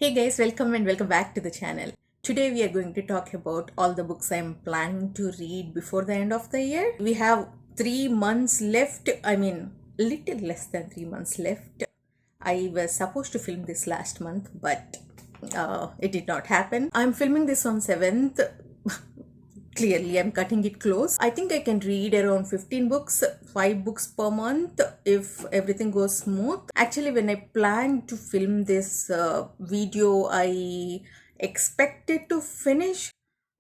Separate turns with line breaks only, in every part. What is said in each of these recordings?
Hey guys, welcome and welcome back to the channel. Today we are going to talk about all the books I'm planning to read before the end of the year. We have 3 months left. Little less than 3 months left. I was supposed to film this last month, but it did not happen. I'm filming this on 7th. Clearly, I'm cutting it close. I think I can read around 15 books, 5 books per month if everything goes smooth. Actually, when I planned to film this video, I expected to finish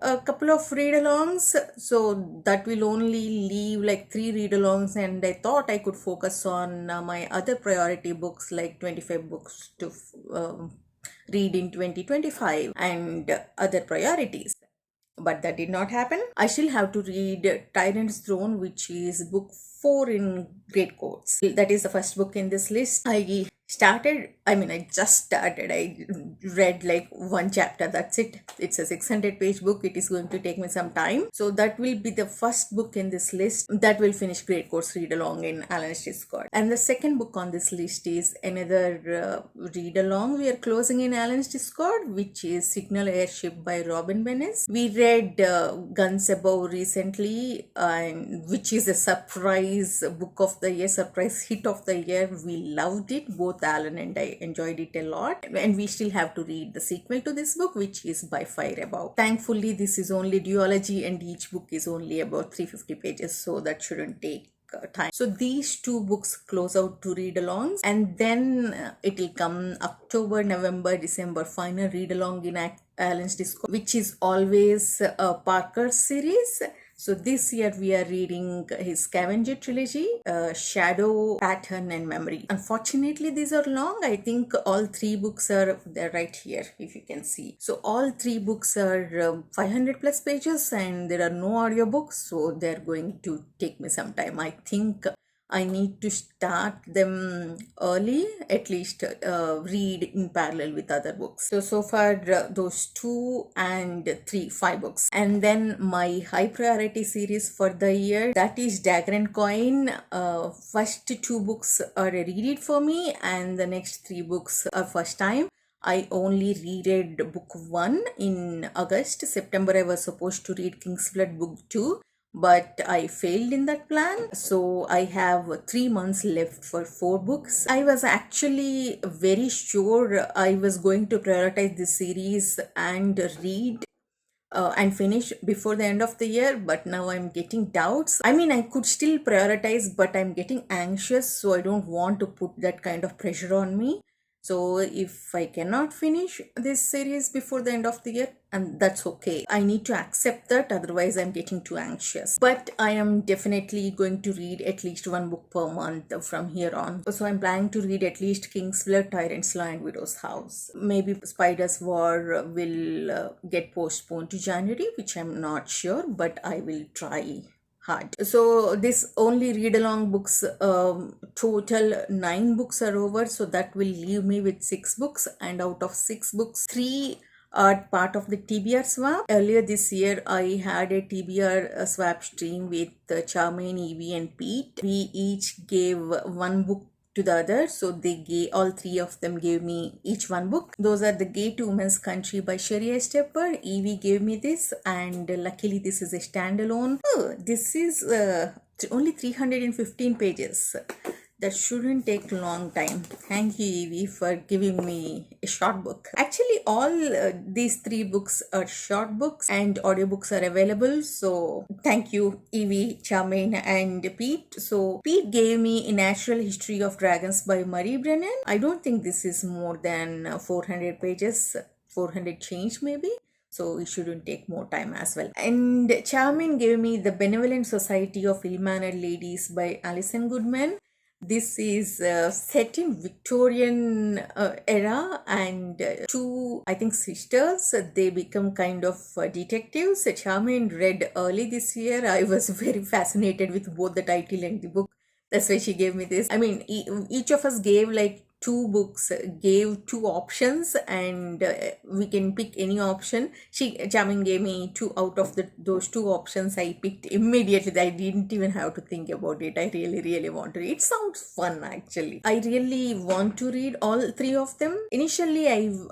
a couple of read-alongs, so that will only leave like 3 read-alongs, and I thought I could focus on my other priority books, like 25 books to read in 2025 and other priorities, but that did not happen. I still have to read Tyrant's Throne, which is book 4 in Great Courts. That is the first book in this list. I just started. I read like one chapter, that's it. It's a 600-page book. It is going to take me some time. So that will be the first book in this list that will finish Great Courts read along in Alan's Discord. And the second book on this list is another read along. We are closing in Alan's Discord, which is Signal Airship by Robin Bennis. We read Guns Above recently, which is a surprise book of the year, surprise hit of the year. We loved it. Both Alan and I enjoyed it a lot. And we still have to read the sequel to this book, which is By Fire Above. Thankfully, this is only duology and each book is only about 350 pages, so that shouldn't take time. So these two books close out to read alongs, and then it will come October, November, December final read along in Alan's Discord, which is always a Parker series. So this year we are reading his Scavenger trilogy, Shadow, Pattern and Memory. Unfortunately, these are long. I think all 3 books are there right here, if you can see. So all 3 books are 500 plus pages and there are no audiobooks. So they're going to take me some time. I think I need to start them early, at least read in parallel with other books. So far those 2 and 3, 5 books. And then my high priority series for the year, that is Dagger and Coin. First 2 books are a read it for me and the next 3 books are first time. I only reread book 1 in August. September I was supposed to read King's Blood book 2, but I failed in that plan. So I have 3 months left for 4 books. I was actually very sure I was going to prioritize this series and read and finish before the end of the year, but now I'm getting doubts. I could still prioritize, but I'm getting anxious, so I don't want to put that kind of pressure on me. So if I cannot finish this series before the end of the year, and that's okay. I need to accept that, otherwise I'm getting too anxious. But I am definitely going to read at least 1 book per month from here on. So I'm planning to read at least King's Blood, Tyrant's Law and Widow's House. Maybe Spider's War will get postponed to January, which I'm not sure, but I will try hard. So this only read along books, total 9 books are over, so that will leave me with 6 books, and out of 6 books, 3 are part of the TBR swap. Earlier this year I had a TBR swap stream with Charmaine, Evie and Pete. We each gave 1 book to the other, so they gave, all 3 of them gave me each 1 book. Those are The Gate to Women's Country by Sherry Estepper. Evie gave me this, and luckily this is a standalone. This is only 315 pages. That shouldn't take long time. Thank you, Evie, for giving me a short book. Actually, all these 3 books are short books and audiobooks are available. So thank you, Evie, Charmaine and Pete. So Pete gave me A Natural History of Dragons by Murray Brennan. I don't think this is more than 400 pages, 400 change maybe. So it shouldn't take more time as well. And Charmaine gave me The Benevolent Society of Ill-Mannered Ladies by Alison Goodman. This is set in Victorian era, and 2, I think, sisters, they become kind of detectives. Charmaine read early this year. I was very fascinated with both the title and the book. That's why she gave me this. Each of us gave like two books, gave two options, and we can pick any option. Jamin gave me two out of those two options. I picked immediately. I didn't even have to think about it. I really want to read. It sounds fun actually. I really want to read all three of them. Initially,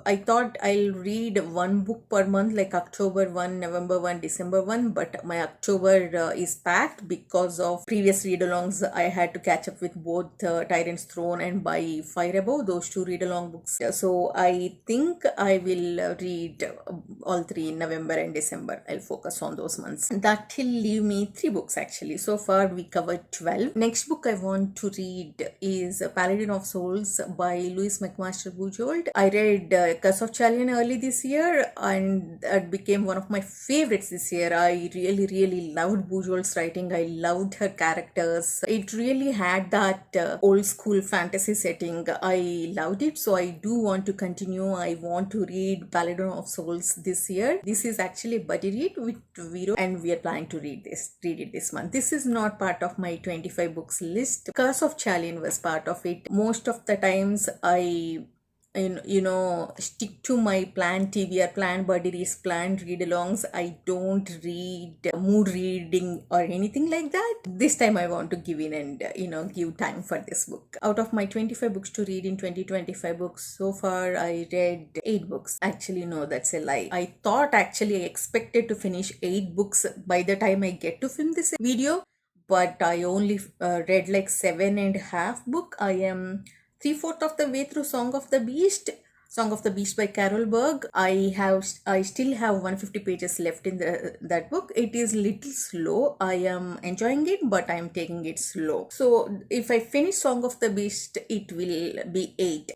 I thought I'll read one book per month, like October 1, November 1, December 1, but my October is packed because of previous read-alongs. I had to catch up with both Tyrant's Throne and By Fire Above, those two read-along books. So I think I will read all three in November and December. I'll focus on those months. That will leave me 3 books actually. So far we covered 12. Next book I want to read is Paladin of Souls by Louise McMaster Bujold. I read Curse of Chalian early this year, and it became one of my favorites this year. I really loved Bujold's writing. I loved her characters. It really had that old school fantasy setting. I loved it, so I do want to continue. I want to read Paladin of Souls this year. This is actually a buddy read with Vero, and we are planning to read it this month. This is not part of my 25 books list. Curse of Chalian was part of it. Most of the times I stick to my planned TBR, planned buddy reads, planned read-alongs. I don't read mood reading or anything like that. This time I want to give in and give time for this book. Out of my 25 books to read in 2025 books, so far I read 8 books. Actually, no, that's a lie. I expected to finish 8 books by the time I get to film this video, but I only read like 7.5 book. I am 3/4 of the way through Song of the Beast by Carol Berg. I still have 150 pages left in that book. It is little slow. I am enjoying it, but I am taking it slow. So if I finish Song of the Beast, it will be 8.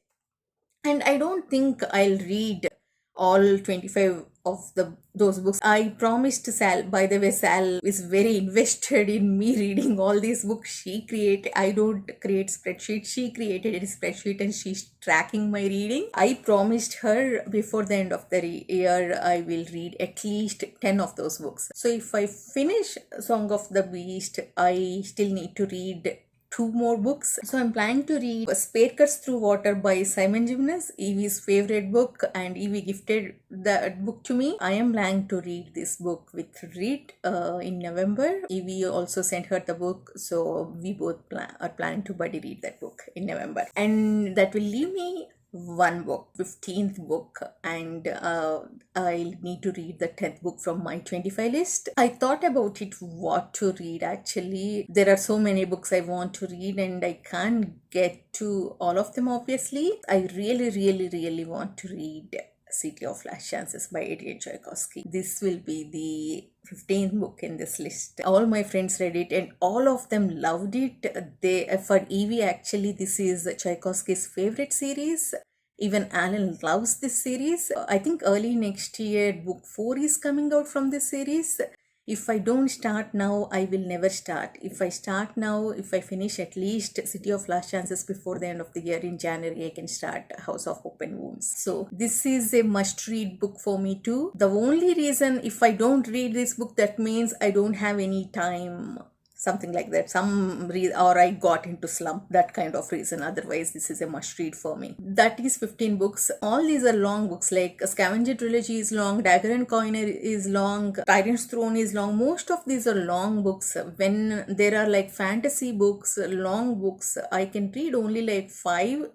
And I don't think I'll read all 25 of those books. I promised Sal. By the way, Sal is very invested in me reading all these books she created. I don't create spreadsheets. She created a spreadsheet and she's tracking my reading. I promised her before the end of the year I will read at least 10 of those books. So if I finish Song of the Beast, I still need to read 2 more books. So I'm planning to read Spearcuts Through Water by Simon Gimness, Evie's favorite book, and Evie gifted that book to me. I am planning to read this book with Reed in November. Evie also sent her the book, so we both are planning to buddy read that book in November. And that will leave me 1 book, 15th book, and I'll need to read the 10th book from my 25 list. I thought about it what to read actually. There are so many books I want to read and I can't get to all of them obviously. I really want to read City of Last Chances by Adrian Tchaikovsky. This will be the 15th book in this list. All my friends read it and all of them loved it. For Evie, actually, this is Tchaikovsky's favorite series. Even Alan loves this series. I think early next year, book 4 is coming out from this series. If I don't start now, I will never start. If I start now, if I finish at least City of Last Chances before the end of the year in January, I can start House of Open Wounds. So this is a must-read book for me too. The only reason if I don't read this book, that means I don't have any time, something like that, or I got into slump, that kind of reason. Otherwise, this is a must read for me. That is 15 books. All these are long books, like Scavenger Trilogy is long, Dagger and Coin is long, Tyrant's Throne is long. Most of these are long books. When there are like fantasy books, long books, I can read only like 5.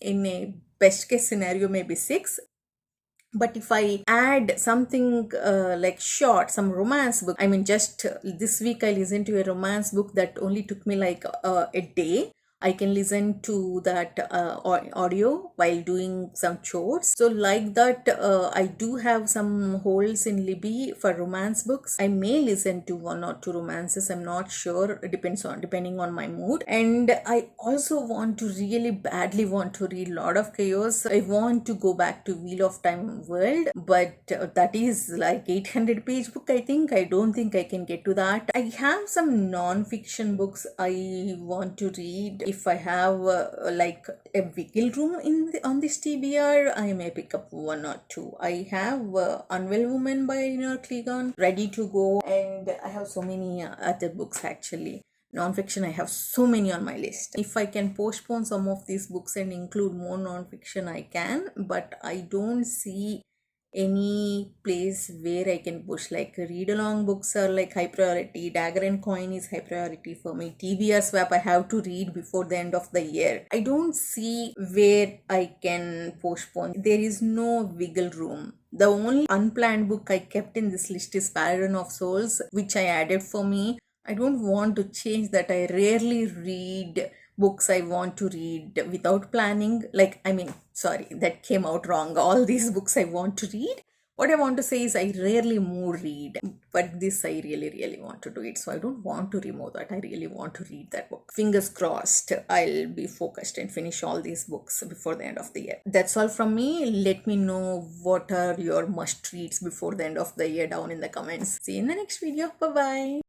In a best case scenario, maybe 6. But if I add something like short, some romance book, I mean, just this week I listened to a romance book that only took me like a day. I can listen to that audio while doing some chores. So like that, I do have some holes in Libby for romance books. I may listen to 1 or 2 romances. I'm not sure. It depending on my mood. And I also badly want to read Lord of Chaos. I want to go back to Wheel of Time World, but that is like 800-page book, I think. I don't think I can get to that. I have some non-fiction books I want to read. If I have like a wiggle room on this TBR, I may pick up 1 or 2. I have Unwell Woman by Eleanor Clegon ready to go, and I have so many other books actually. Non-fiction, I have so many on my list. If I can postpone some of these books and include more non-fiction, I can, but I don't see any place where I can push. Like read along books are like high priority. Dagger and Coin is high priority for me. TBR Swap I have to read before the end of the year. I don't see where I can postpone. There is no wiggle room. The only unplanned book I kept in this list is Paladin of Souls, which I added for me. I don't want to change that. I rarely read books I want to read without planning. Sorry, that came out wrong. All these books I want to read. What I want to say is I rarely more read, but this I really, really want to do it. So I don't want to remove that. I really want to read that book. Fingers crossed, I'll be focused and finish all these books before the end of the year. That's all from me. Let me know what are your must reads before the end of the year down in the comments. See you in the next video. Bye bye.